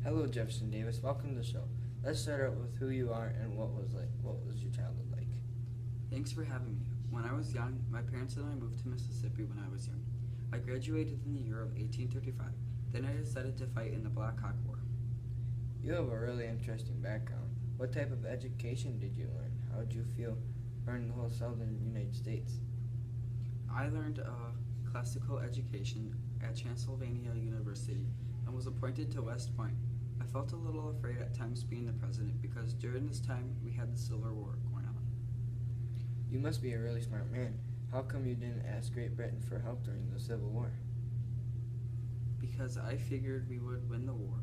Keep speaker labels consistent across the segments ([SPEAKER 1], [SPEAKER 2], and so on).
[SPEAKER 1] Hello, Jefferson Davis. Welcome to the show. Let's start out with who you are and what was your childhood like?
[SPEAKER 2] Thanks for having me. When I was young, my parents and I moved to Mississippi when I was young. I graduated in the year of 1835. Then I decided to fight in the Black Hawk War.
[SPEAKER 1] You have a really interesting background. What type of education did you learn? How did you feel learning the whole southern United States?
[SPEAKER 2] I learned classical education at Transylvania University and was appointed to West Point. I felt a little afraid at times being the president because during this time we had the Civil War going on.
[SPEAKER 1] You must be a really smart man. How come you didn't ask Great Britain for help during the Civil War?
[SPEAKER 2] Because I figured we would win the war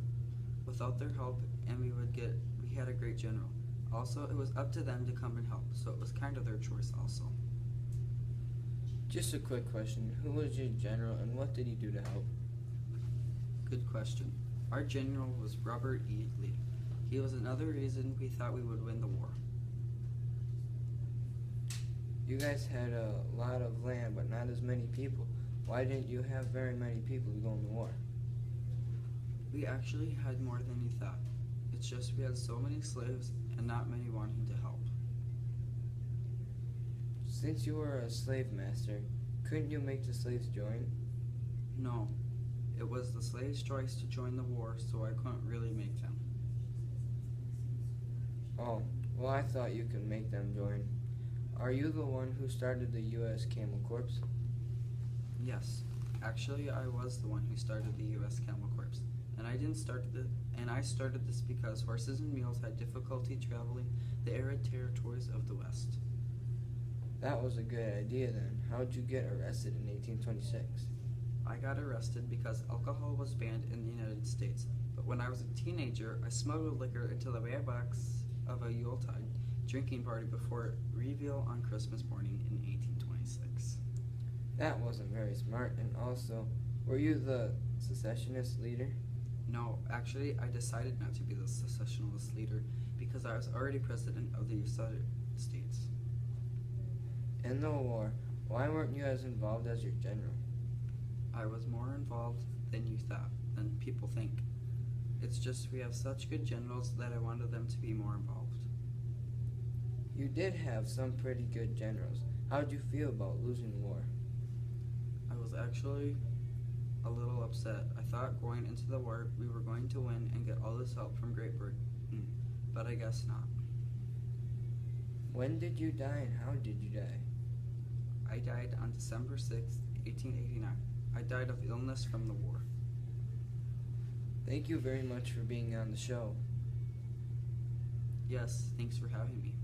[SPEAKER 2] without their help and we had a great general. Also, it was up to them to come and help, so it was kind of their choice also.
[SPEAKER 1] Just a quick question. Who was your general and what did he do to help?
[SPEAKER 2] Good question. Our general was Robert E. Lee. He was another reason we thought we would win the war.
[SPEAKER 1] You guys had a lot of land but not as many people. Why didn't you have very many people to go in the war?
[SPEAKER 2] We actually had more than you thought. It's just we had so many slaves and not many wanting to help.
[SPEAKER 1] Since you were a slave master, couldn't you make the slaves join?
[SPEAKER 2] No, it was the slaves' choice to join the war, so I couldn't really make them.
[SPEAKER 1] Oh, well, I thought you could make them join. Are you the one who started the U.S. Camel Corps?
[SPEAKER 2] Yes, actually I was the one who started the U.S. Camel Corps, and I started this because horses and mules had difficulty traveling the arid territories of the West.
[SPEAKER 1] That was a good idea then. How'd you get arrested in 1826?
[SPEAKER 2] I got arrested because alcohol was banned in the United States, but when I was a teenager, I smuggled liquor into the mailbox of a Yuletide drinking party before reveal on Christmas morning in 1826.
[SPEAKER 1] That wasn't very smart, and also, were you the secessionist leader?
[SPEAKER 2] No, actually, I decided not to be the secessionist leader because I was already president of the United States.
[SPEAKER 1] In the war, why weren't you as involved as your general?
[SPEAKER 2] I was more involved than people think. It's just we have such good generals that I wanted them to be more involved.
[SPEAKER 1] You did have some pretty good generals. How'd you feel about losing the war?
[SPEAKER 2] I was actually a little upset. I thought going into the war we were going to win and get all this help from Great Britain, but I guess not.
[SPEAKER 1] When did you die and how did you die?
[SPEAKER 2] I died on December 6th, 1889. I died of illness from the war.
[SPEAKER 1] Thank you very much for being on the show.
[SPEAKER 2] Yes, thanks for having me.